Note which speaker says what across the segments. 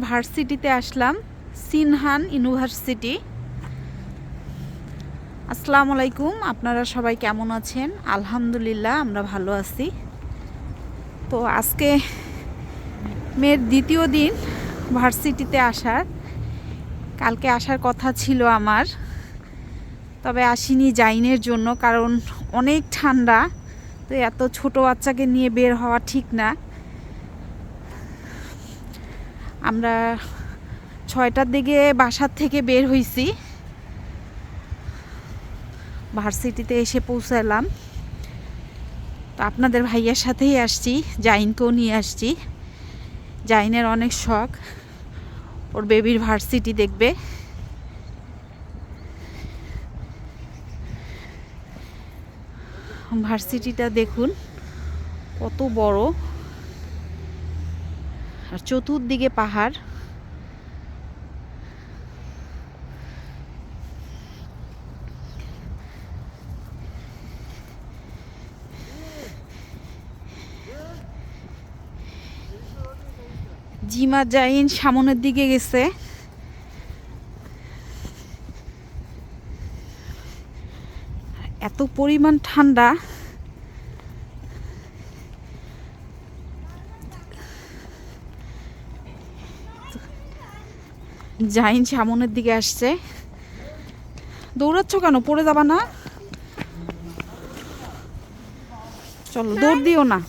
Speaker 1: ভার্সিটিতে আসলাম, সিনহান ইউনিভার্সিটি। আসসালামু আলাইকুম, আপনারা সবাই কেমন আছেন? আলহামদুলিল্লাহ আমরা ভালো আছি। তো আজকে মেয়ের দ্বিতীয় দিন ভার্সিটিতে আসার। কালকে আসার কথা ছিল আমার, তবে আসিনি জাইনের জন্য, কারণ অনেক ঠান্ডা। তো এত ছোট বাচ্চাকে নিয়ে বের হওয়া ঠিক না। আমরা 6টার দিকে বাসার থেকে বের হইছি, ভার্সিটিতে এসে পৌঁছালাম। তো আপনাদের ভাইয়ার সাথেই আসছি, জাইনকেও নিয়ে আসছি। জাইনের অনেক শখ, ওর বেবির ভার্সিটি দেখবে। ভার্সিটিটা দেখুন কত বড়, আর চতুর্দিকে পাহাড়। জিমা জাইন সামনের দিকে গেছে। এত পরিমাণ ঠান্ডা, জাইন সামনের দিকে আসছে। দৌড়াচ্ছ কেন? পড়ে যাবা না? চলো, দৌড় দিও না।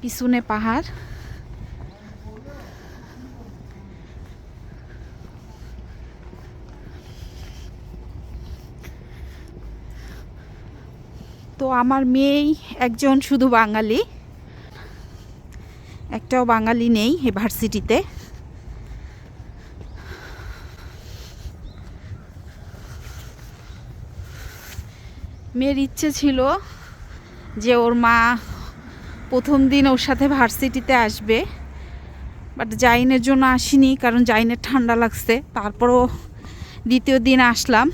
Speaker 1: পিছনে পাহাড়। তো আমার মেয়েই একজন শুধু বাঙালি, একটাও বাঙালি নেই এই ভার্সিটিতে। মেয়ের ইচ্ছে ছিল যে ওর মা প্রথম দিন ওর সাথে ভার্সিটিতে আসবে, বাট জাইনের জন্য আসিনি, কারণ জাইনের ঠান্ডা লাগছে। তারপরও দ্বিতীয় দিন আসলাম,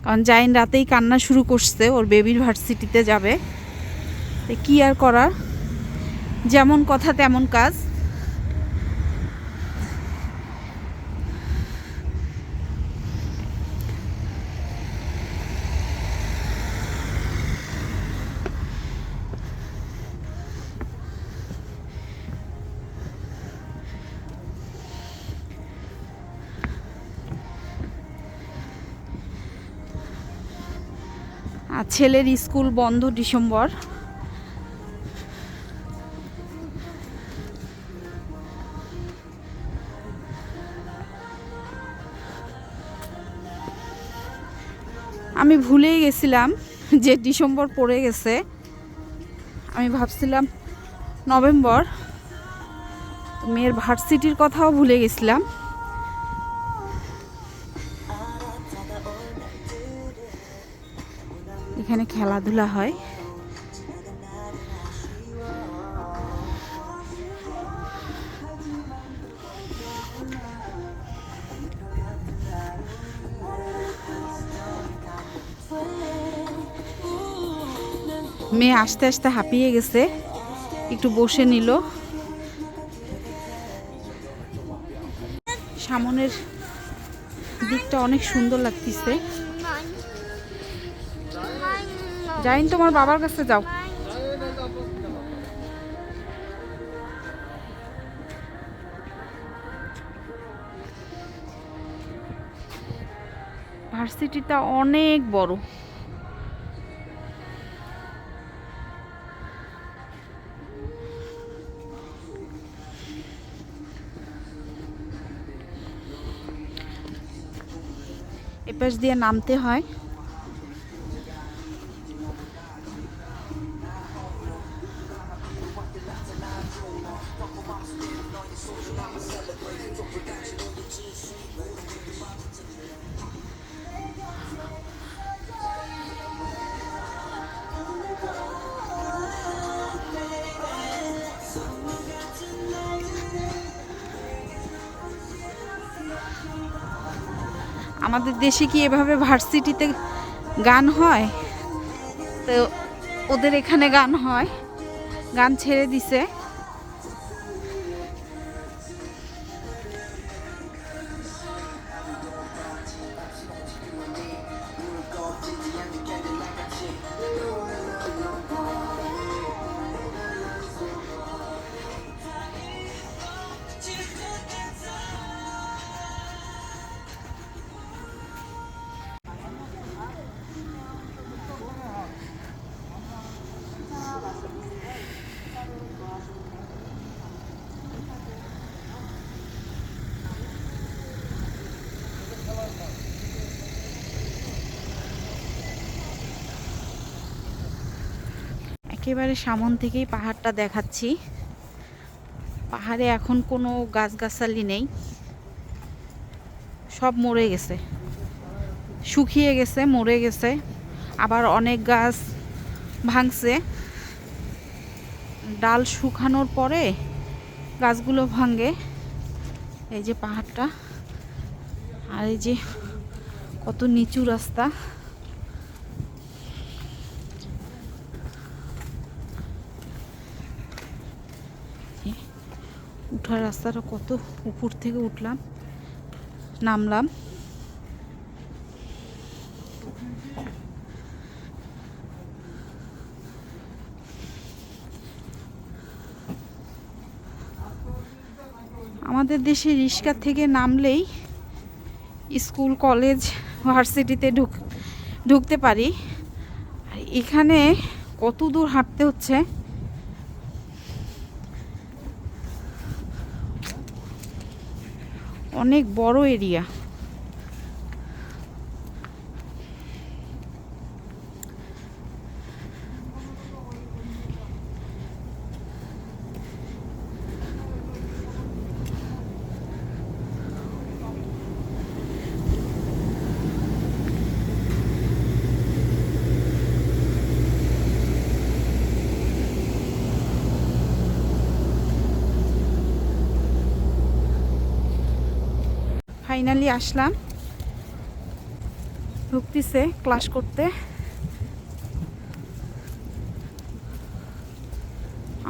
Speaker 1: কারণ জাইন রাতেই কান্না শুরু করছে, ওর বেবির ভার্সিটিতে যাবে। কি আর করার, যেমন কথা তেমন কাজ। আর ছেলের স্কুল বন্ধ ডিসেম্বর। আমি ভুলেই গেছিলাম যে ডিসেম্বর পড়ে গেছে। আমি ভাবছিলাম নভেম্বর। মেয়ের ভার্সিটির কথাও ভুলে গেছিলাম। এখানে খেলাধুলা হয়। মেয়ে আস্তে আস্তে হাঁপিয়ে গেছে, একটু বসে নিল। সামনের দিকটা অনেক সুন্দর লাগতেছে। জাইন, তোমার বাবার কাছে যাও। ভার্সিটিটা অনেক বড়। এপাশ দিয়ে নামতে হয়। আমাদের দেশে কি এভাবে ভার্সিটিতে গান হয়? তো ওদের এখানে গান হয়, গান ছেড়ে দিছে। একেবারে সামন থেকেই পাহাড়টা দেখাচ্ছি। পাহাড়ে এখন কোনো গাছগাছালি নেই, সব মরে গেছে, শুকিয়ে গেছে, মরে গেছে। আবার অনেক গাছ ভাঙছে, ডাল শুকানোর পরে গাছগুলো ভাঙে। এই যে পাহাড়টা, আর এই যে কত নিচু রাস্তা। উঠার রাস্তাটা কত উপর থেকে উঠলাম, নামলাম। আমাদের দেশে রিক্সা থেকে নামলেই স্কুল, কলেজ, ভার্সিটিতে ঢুকতে পারি। আর এখানে কত দূর হাঁটতে হচ্ছে। অনেক বড় এরিয়া। ফাইনালি আসলাম, ঢুকতেছে ক্লাস করতে।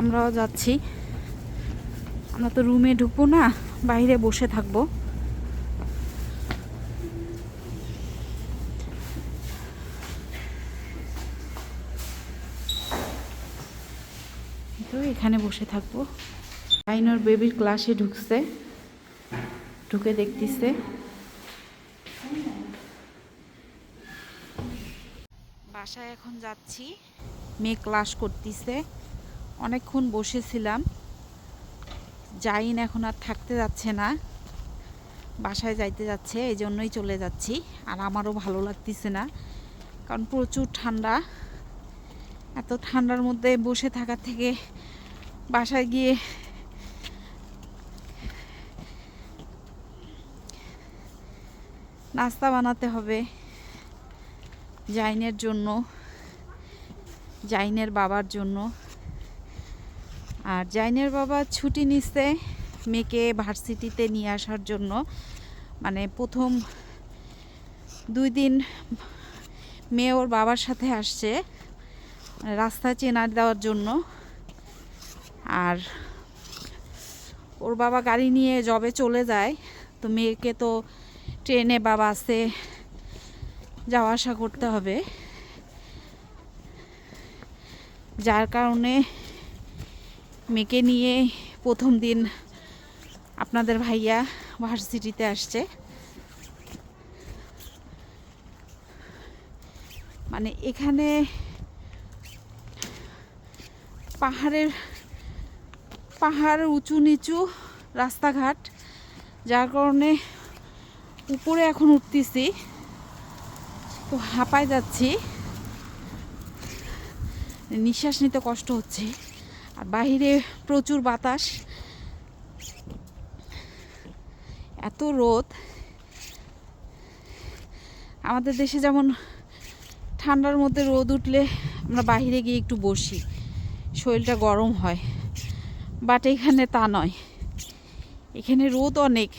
Speaker 1: আমরাও যাচ্ছি। আমরা তো রুমে ঢুকবো না, বাইরে বসে থাকবো। তো এখানে বসে থাকবো। আইনর বেবির ক্লাসে ঢুকছে, ঢুকে দেখতেছে। বাসায় এখন যাচ্ছি, মেয়ে ক্লাস করতেছে। অনেকক্ষণ বসেছিলাম, যাইন এখন আর থাকতে যাচ্ছে না, বাসায় যাইতে যাচ্ছে, এই জন্যই চলে যাচ্ছি। আর আমারও ভালো লাগতেছে না, কারণ প্রচুর ঠান্ডা। এত ঠান্ডার মধ্যে বসে থাকার থেকে বাসায় গিয়ে নাস্তা বানাতে হবে জাইনের জন্য, জাইনের বাবার জন্য। আর জাইনের বাবা ছুটি নিচ্ছে মেয়েকে ভার্সিটিতে নিয়ে আসার জন্য। মানে প্রথম 2 দিন মেয়ে ওর বাবার সাথে আসছে, মানে রাস্তা চেনার দেওয়ার জন্য। আর ওর বাবা গাড়ি নিয়ে জবে চলে যায়, তো মেয়েকে তো ট্রেনে বা বাসে যাওয়া আসা করতে হবে, যার কারণে মেয়েকে নিয়ে প্রথম দিন আপনাদের ভাইয়া ভার্সিটিতে আসছে। মানে এখানে পাহাড় উঁচু নিচু রাস্তাঘাট, যার কারণে উপরে এখন উঠতেছি তো হাঁপায় যাচ্ছি, নিঃশ্বাস নিতে কষ্ট হচ্ছে। আর বাইরে প্রচুর বাতাস, এত রোদ। আমাদের দেশে যেমন ঠান্ডার মধ্যে রোদ উঠলে আমরা বাইরে গিয়ে একটু বসি, শরীরটা গরম হয়, বাট এখানে তা নয়। এখানে রোদ অনেক,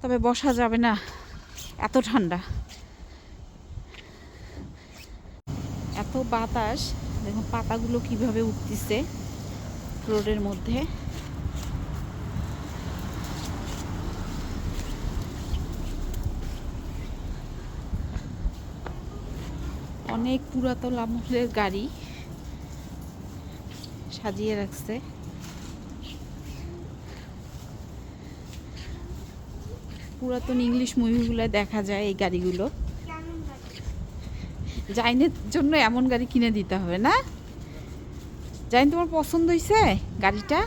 Speaker 1: তবে বসা যাবে না, এত ঠান্ডা, এত বাতাস, দেখুন পাতাগুলো কিভাবে উঠতেছে রোডের মধ্যে। অনেক পুরাতন আমলের গাড়ি সাজিয়ে রাখছে। পুরাতন ইংলিশ মুভিগুলো দেখা যায় এই গাড়িগুলো। জাইনের জন্য এমন গাড়ি কিনে দিতে হবে না? জাইন, তোমার পছন্দ হয়েছে গাড়িটা?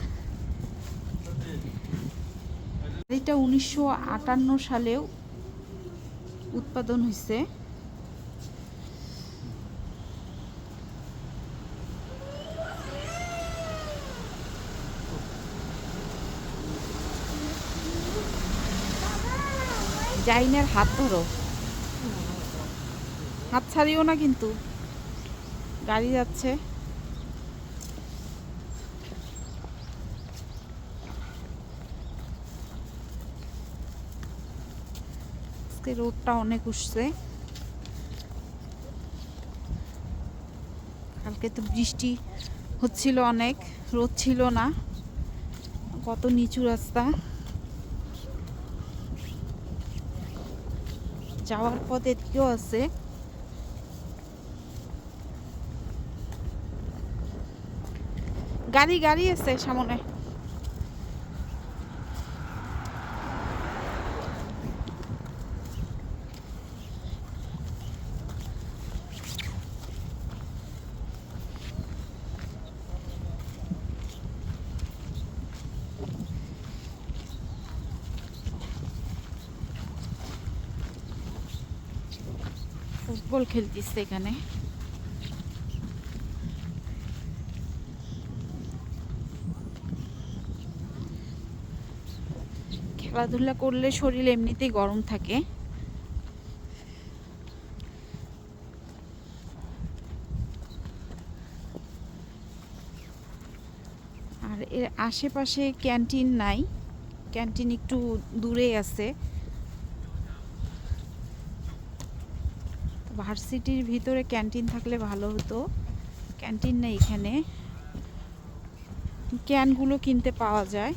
Speaker 1: গাড়িটা 1958 সালেও উৎপাদন হয়েছে। জাইনের হাত ধরো, হাত ছাড়িও না কিন্তু। গাড়ি যাচ্ছে। আজকে রোদটা অনেক উঠছে। কালকে তো বৃষ্টি হচ্ছিল অনেক, রোদ ছিল না। কত নিচু রাস্তা, যাওয়ার পথ এদিকেও আছে। গাড়ি গাড়ি আছে সামনে। ফুটবল খেলতেছে এখানে। খেলাধুলা করলে শরীর এমনিতেই গরম থাকে। আর এর আশেপাশে ক্যান্টিন নাই, ক্যান্টিন একটু দূরে আছে। ভার্সিটির ভিতরে ক্যান্টিন থাকলে ভালো হতো, ক্যান্টিন নেই এখানে। ক্যানগুলো কিনতে পাওয়া যায়।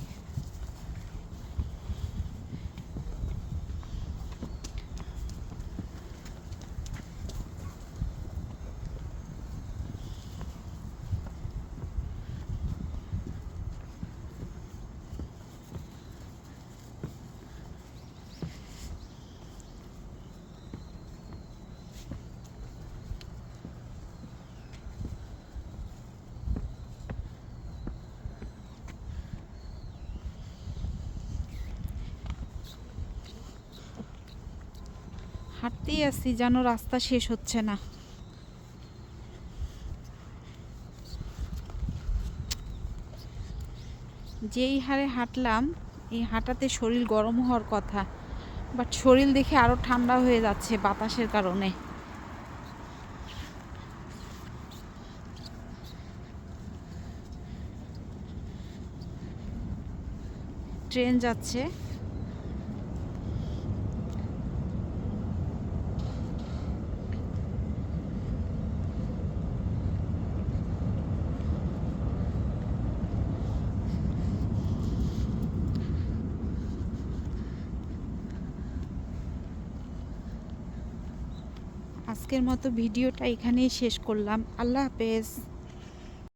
Speaker 1: হাঁটতেই আছি যেন রাস্তা শেষ হচ্ছে না। যেই হারে হাঁটলাম, এই হাঁটাতে শরীর গরম হওয়ার কথা, বাট শরীর দেখে আরো ঠান্ডা হয়ে যাচ্ছে বাতাসের কারণে। ট্রেন যাচ্ছে। আজকের মতো ভিডিওটা এখানেই শেষ করলাম। আল্লাহ হাফেজ।